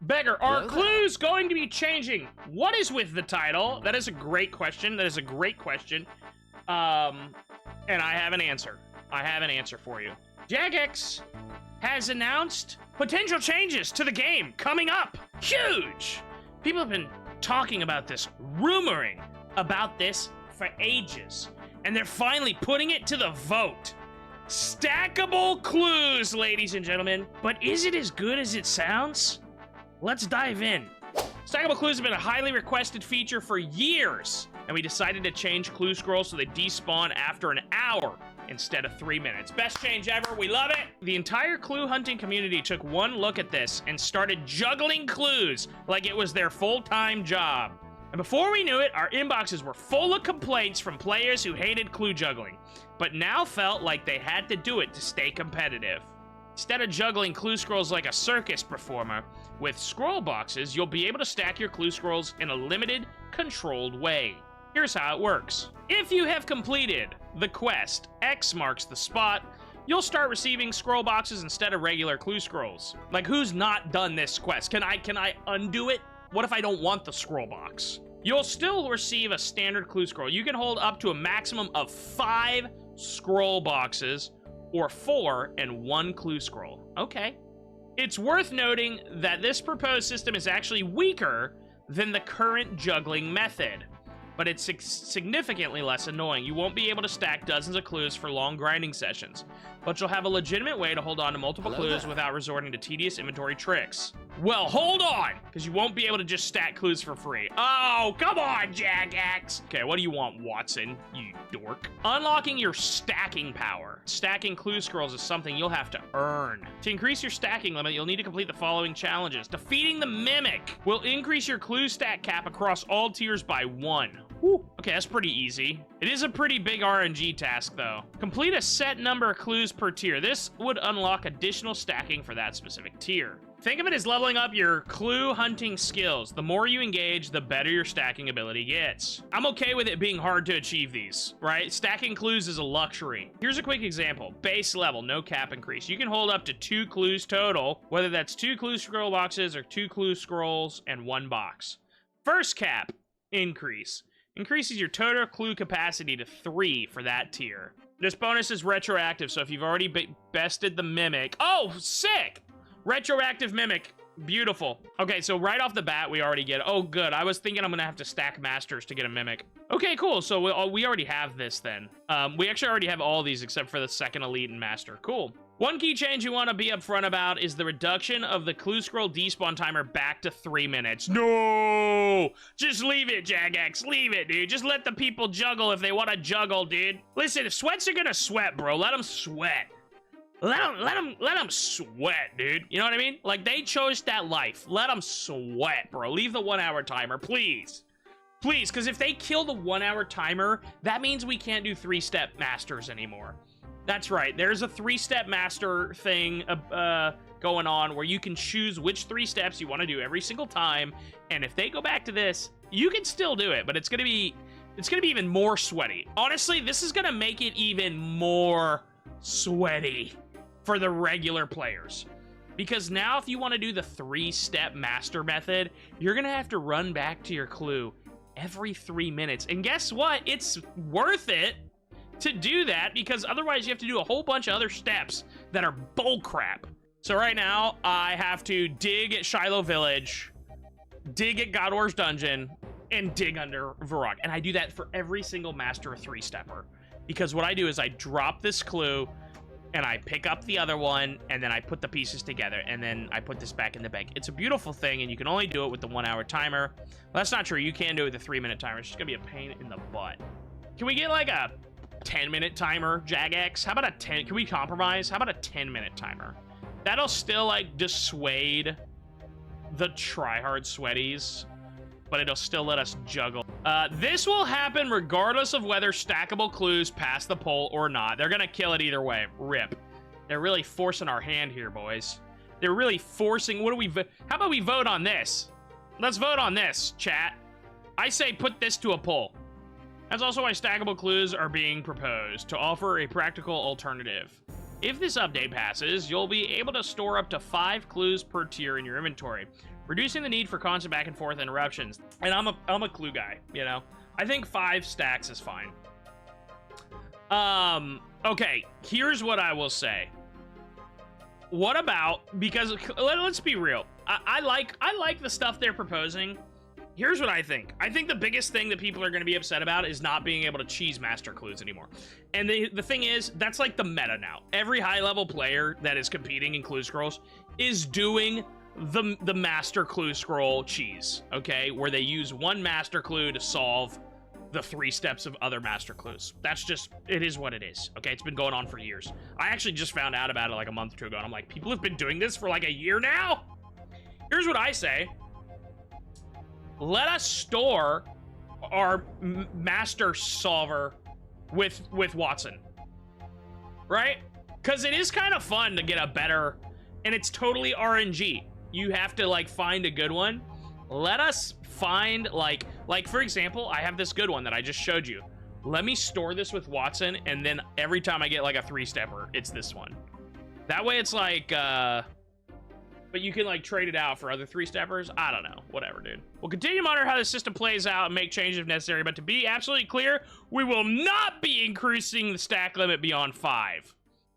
Beggar, are clues going to be changing? What is with the title? That is a great question. That is a great question. And I have an answer. I have an answer for you. Jagex has announced potential changes to the game coming up. Huge! People have been talking about this, rumoring about this for ages. And they're finally putting it to the vote. Stackable clues, ladies and gentlemen. But is it as good as it sounds? Let's dive in. Stackable clues have been a highly requested feature for years, and we decided to change clue scrolls so they despawn after an hour instead of 3 minutes. Best change ever, we love it! The entire clue hunting community took one look at this and started juggling clues like it was their full-time job. And before we knew it, our inboxes were full of complaints from players who hated clue juggling, but now felt like they had to do it to stay competitive. Instead of juggling clue scrolls like a circus performer, with scroll boxes, you'll be able to stack your clue scrolls in a limited, controlled way. Here's how it works. If you have completed the quest, X marks the spot, you'll start receiving scroll boxes instead of regular clue scrolls. Like, who's not done this quest? Can I undo it? What if I don't want the scroll box? You'll still receive a standard clue scroll. You can hold up to a maximum of 5 scroll boxes, or 4 and 1 clue scroll. Okay. It's worth noting that this proposed system is actually weaker than the current juggling method, but it's significantly less annoying. You won't be able to stack dozens of clues for long grinding sessions, but you'll have a legitimate way to hold on to multiple clues without resorting to tedious inventory tricks. Well, hold on, because you won't be able to just stack clues for free. Oh, come on, Jagex. Okay, what do you want, Watson, you dork? Unlocking your stacking power. Stacking clue scrolls is something you'll have to earn. To increase your stacking limit, you'll need to complete the following challenges. Defeating the Mimic will increase your clue stack cap across all tiers by 1. Woo. Okay, that's pretty easy. It is a pretty big RNG task, though. Complete a set number of clues per tier. This would unlock additional stacking for that specific tier. Think of it as leveling up your clue hunting skills. The more you engage, the better your stacking ability gets. I'm okay with it being hard to achieve these, right? Stacking clues is a luxury. Here's a quick example. Base level, no cap increase. You can hold up to 2 clues total, whether that's 2 clue scroll boxes or 2 clue scrolls and 1 box. First cap increase. Increases your total clue capacity to 3 for that tier. This bonus is retroactive, so if you've already bested the Mimic... Oh, sick! Retroactive Mimic. Beautiful. Okay, so right off the bat, we already get... Oh, good. I was thinking I'm going to have to stack Masters to get a Mimic. Okay, cool. So we already have this then. We actually already have all these except for the second Elite and Master. Cool. One key change you want to be upfront about is the reduction of the clue scroll despawn timer back to 3 minutes. No! Just leave it, Jagex. Leave it, dude. Just let the people juggle if they want to juggle, dude. Listen, if sweats are going to sweat, bro, let them sweat. Let them sweat, dude. You know what I mean? Like, they chose that life. Let them sweat, bro. Leave the 1 hour timer, please. Please, because if they kill the 1 hour timer, that means we can't do 3-step masters anymore. That's right. There's a 3-step master thing going on where you can choose which 3 steps you want to do every single time. And if they go back to this, you can still do it, but it's gonna be even more sweaty. Honestly, this is gonna make it even more sweaty for the regular players, because now if you want to do the 3-step master method, you're gonna have to run back to your clue every 3 minutes. And guess what? It's worth it to do that, because otherwise you have to do a whole bunch of other steps that are bullcrap. So right now I have to dig at Shiloh Village, dig at Godor's Dungeon, and dig under Varrock. And I do that for every single master 3-stepper, because what I do is I drop this clue and I pick up the other one, and then I put the pieces together, and then I put this back in the bank. It's a beautiful thing, and you can only do it with the 1 hour timer. Well, that's not true. You can do it with the 3-minute timer. It's just gonna be a pain in the butt. Can we get like a 10-minute timer, Jagex? How about a 10? Can we compromise? How about a 10-minute timer? That'll still like dissuade the tryhard sweaties, but it'll still let us juggle. This will happen regardless of whether stackable clues pass the poll or not. They're gonna kill it either way. Rip. They're really forcing our hand here, boys. They're really forcing... How about we vote on this? Let's vote on this, chat. I say put this to a poll. That's also why stackable clues are being proposed, to offer a practical alternative. If this update passes, you'll be able to store up to 5 clues per tier in your inventory. reducing the need for constant back and forth interruptions. And I'm a clue guy, you know. I think 5 stacks is fine. Okay, here's what I will say. What about, because let's be real, I like the stuff they're proposing. Here's what I think. I think the biggest thing that people are going to be upset about is not being able to cheese master clues anymore. And the thing is, that's like the meta now. Every high-level player that is competing in Clue Scrolls is doing the master clue scroll cheese, okay? Where they use one master clue to solve the 3 steps of other master clues. That's just, it is what it is, okay? It's been going on for years. I actually just found out about it like a month or 2 ago, and I'm like, people have been doing this for like a year now? Here's what I say. Let us store our master solver with Watson, right? Because it is kind of fun to get a better, and it's totally RNG. You have to like find a good one. Let us find like for example, I have this good one that I just showed you. Let me store this with Watson, and then every time I get like a 3-stepper, it's this one. That way it's like, but you can like trade it out for other 3-steppers. I don't know, whatever, dude. We'll continue to monitor how the system plays out and make changes if necessary, but to be absolutely clear, we will not be increasing the stack limit beyond 5.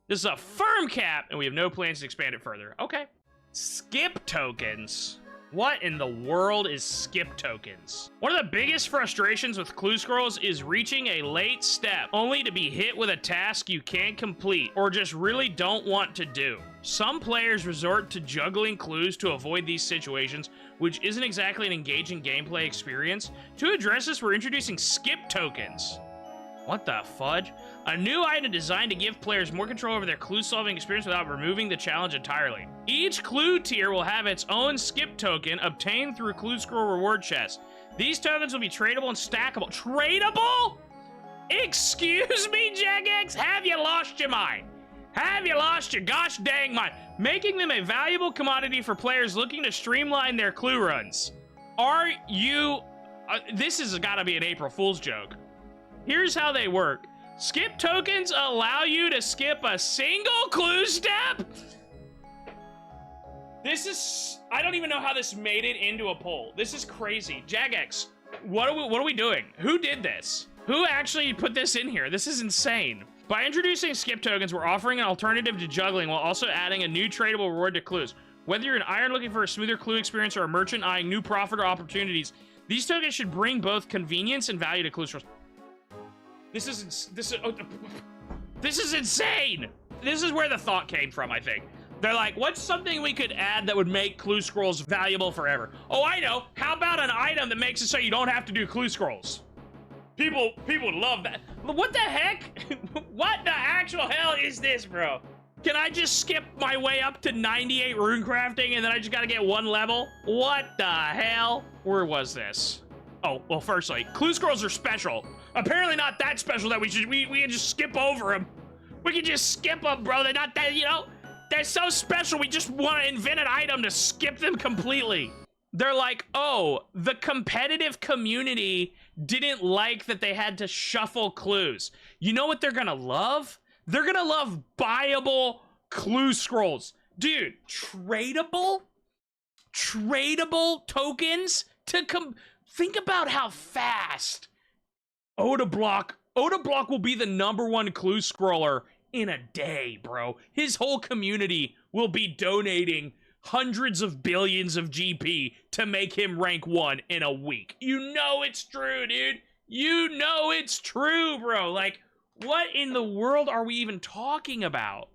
This is a firm cap, and we have no plans to expand it further. Okay. Skip tokens. What in the world is skip tokens? One of the biggest frustrations with Clue Scrolls is reaching a late step, only to be hit with a task you can't complete, or just really don't want to do. Some players resort to juggling clues to avoid these situations, which isn't exactly an engaging gameplay experience. To address this, we're introducing skip tokens. What the fudge? A new item designed to give players more control over their clue-solving experience without removing the challenge entirely. Each clue tier will have its own skip token obtained through Clue Scroll reward chests. These tokens will be tradable and stackable. Tradable? Excuse me, Jagex? Have you lost your mind? Have you lost your gosh dang mind? Making them a valuable commodity for players looking to streamline their clue runs. Are you... this has got to be an April Fool's joke. Here's how they work. Skip tokens allow you to skip a single clue step? This is... I don't even know how this made it into a poll. This is crazy. Jagex, what are we doing? Who did this? Who actually put this in here? This is insane. By introducing skip tokens, we're offering an alternative to juggling while also adding a new tradable reward to clues. Whether you're an iron looking for a smoother clue experience or a merchant eyeing new profit or opportunities, these tokens should bring both convenience and value to Clue Scrolls. This is insane. This is where the thought came from, I think. They're like, what's something we could add that would make Clue Scrolls valuable forever? Oh, I know. How about an item that makes it so you don't have to do Clue Scrolls? People love that. What the heck? What the actual hell is this, bro? Can I just skip my way up to 98 rune crafting and then I just gotta get 1 level? What the hell? Where was this? Oh, well, firstly, Clue Scrolls are special. Apparently not that special that we can just skip over them. We can just skip them, bro. They're not that, you know, they're so special. We just want to invent an item to skip them completely. They're like, oh, the competitive community didn't like that they had to shuffle clues. You know what they're gonna love? They're gonna love buyable Clue Scrolls. Dude, tradable tokens to come. Think about how fast Odablock will be the #1 clue scroller in a day, bro. His whole community will be donating hundreds of billions of GP to make him rank 1 in a week. You know it's true, dude. You know it's true, bro. Like, what in the world are we even talking about?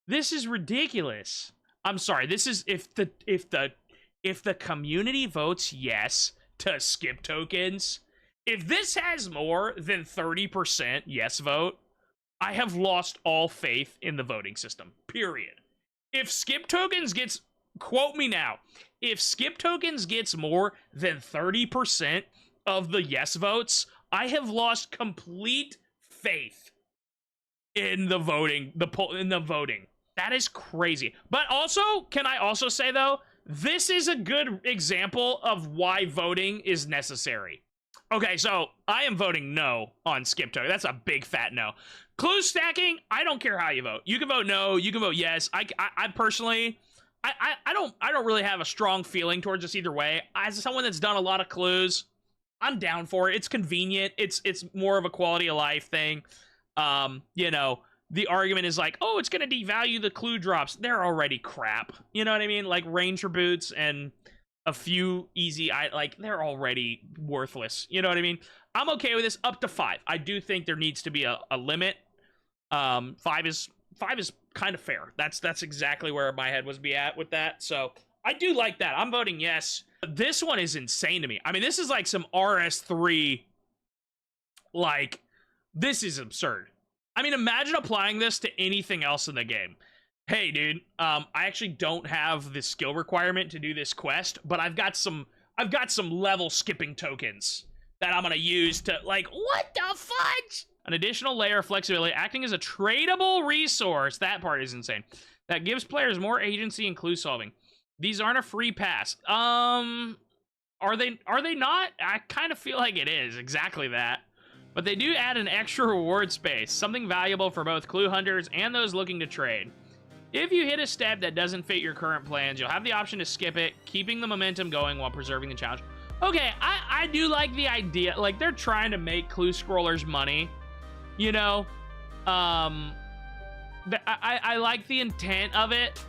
This is ridiculous. I'm sorry. This is if the community votes yes to skip tokens, if this has more than 30% yes vote, I have lost all faith in the voting system, period. If skip tokens gets, quote me now, if skip tokens gets more than 30% of the yes votes, I have lost complete faith in the voting, in the voting. That is crazy. But also, can I also say though, this is a good example of why voting is necessary. Okay, so I am voting no on skip token. That's a big fat no. Clue stacking, I don't care how you vote. You can vote no, you can vote yes. I personally, I don't really have a strong feeling towards this either way. As someone that's done a lot of clues, I'm down for it. It's convenient. It's more of a quality of life thing. You know, the argument is like, oh, it's gonna devalue the clue drops. They're already crap. You know what I mean? Like ranger boots and a few easy, like they're already worthless. You know what I mean? I'm okay with this up to 5. I do think there needs to be a limit. 5 is kind of fair. That's exactly where my head was be at with that. So I do like that. I'm voting yes. This one is insane to me. I mean, this is like some RS3. Like, this is absurd. I mean, imagine applying this to anything else in the game. Hey, dude, I actually don't have the skill requirement to do this quest, but I've got some level skipping tokens that I'm gonna use to, like, what the fudge? An additional layer of flexibility, acting as a tradable resource. That part is insane. That gives players more agency in clue solving. These aren't a free pass. Are they not? I kind of feel like it is exactly that. But they do add an extra reward space, something valuable for both clue hunters and those looking to trade. If you hit a step that doesn't fit your current plans, you'll have the option to skip it, keeping the momentum going while preserving the challenge. Okay, I do like the idea. Like, they're trying to make clue scrollers money, you know? I like the intent of it,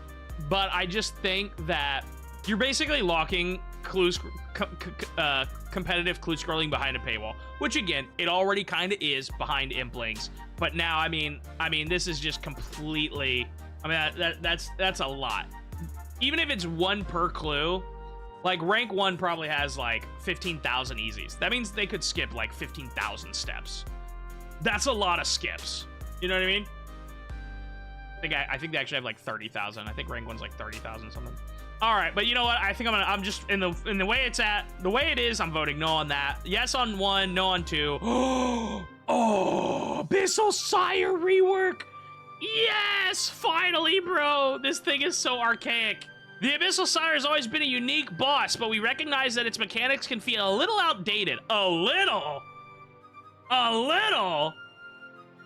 but I just think that you're basically locking competitive clue scrolling behind a paywall, which again, it already kind of is behind imp links. But now, I mean, this is just completely. I mean, that's a lot. Even if it's 1 per clue, like rank 1 probably has like 15,000 easies. That means they could skip like 15,000 steps. That's a lot of skips. You know what I mean? I think they actually have like 30,000. I think rank 1's like 30,000 something. All right, but you know what? I think I'm just in the way it's at, the way it is, I'm voting no on that. Yes on 1, no on 2. Oh, Abyssal Sire rework. Yes, finally, bro. This thing is so archaic. The Abyssal Sire has always been a unique boss, but we recognize that its mechanics can feel a little outdated. A little?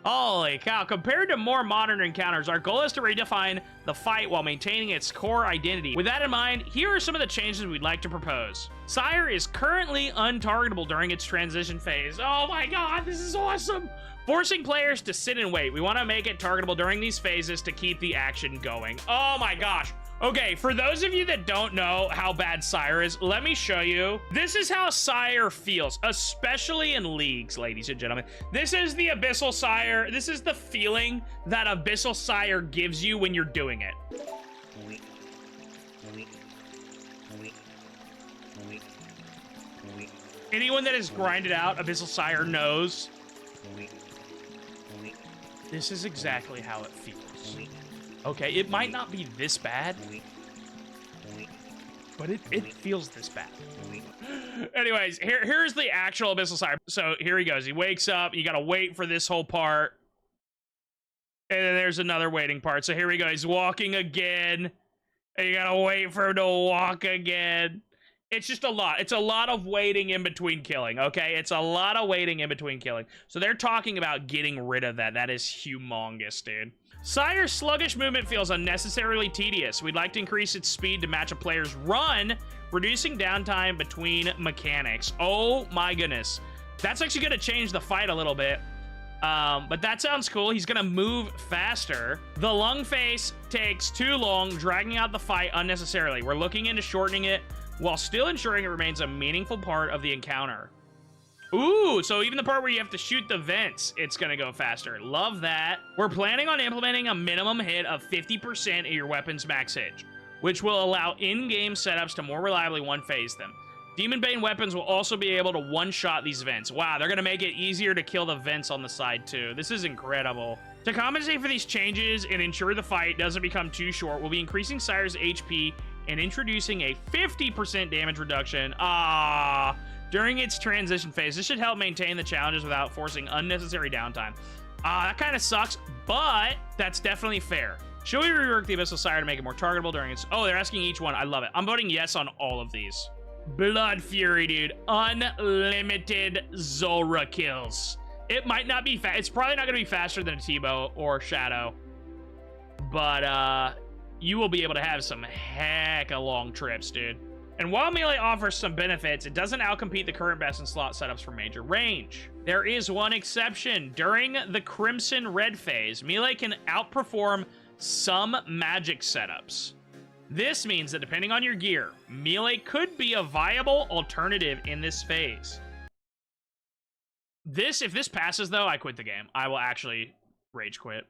Holy cow. Compared to more modern encounters, our goal is to redefine the fight while maintaining its core identity. With that in mind, here are some of the changes we'd like to propose. Sire is currently untargetable during its transition phase. Oh my god, this is awesome! Forcing players to sit and wait. We want to make it targetable during these phases to keep the action going. Oh my gosh. Okay, for those of you that don't know how bad Sire is, let me show you. This is how Sire feels, especially in leagues, ladies and gentlemen. This is the Abyssal Sire. This is the feeling that Abyssal Sire gives you when you're doing it. Anyone that has grinded out Abyssal Sire knows. This is exactly how it feels. Okay, it might not be this bad, but it feels this bad. Anyways, here's the actual Abyssal Sire. So here he goes. He wakes up. You gotta wait for this whole part. And then there's another waiting part. So here we go. He's walking again. And you gotta wait for him to walk again. It's just a lot. It's a lot of waiting in between killing, okay? It's a lot of waiting in between killing. So they're talking about getting rid of that. That is humongous, dude. Sire's sluggish movement feels unnecessarily tedious. We'd like to increase its speed to match a player's run, reducing downtime between mechanics. Oh my goodness. That's actually going to change the fight a little bit. But that sounds cool. He's going to move faster. The lung phase takes too long, dragging out the fight unnecessarily. We're looking into shortening it while still ensuring it remains a meaningful part of the encounter. Ooh, so even the part where you have to shoot the vents, it's gonna go faster. Love that. We're planning on implementing a minimum hit of 50% of your weapon's max hit, which will allow in-game setups to more reliably one-phase them. Demon Bane weapons will also be able to one-shot these vents. Wow, they're gonna make it easier to kill the vents on the side too. This is incredible. To compensate for these changes and ensure the fight doesn't become too short, we'll be increasing Sire's HP and introducing a 50% damage reduction. During its transition phase. This should help maintain the challenges without forcing unnecessary downtime. That kind of sucks, but that's definitely fair. Should we rework the Abyssal Sire to make it more targetable during its... Oh, they're asking each one. I love it. I'm voting yes on all of these. Blood Fury, dude. Unlimited Zulrah kills. It might not be fast. It's probably not going to be faster than a T-Bow or Shadow. But, you will be able to have some heck of long trips, dude. And while Melee offers some benefits, it doesn't outcompete the current best in slot setups for major range. There is one exception. During the Crimson Red phase, Melee can outperform some magic setups. This means that depending on your gear, Melee could be a viable alternative in this phase. If this passes though, I quit the game. I will actually rage quit.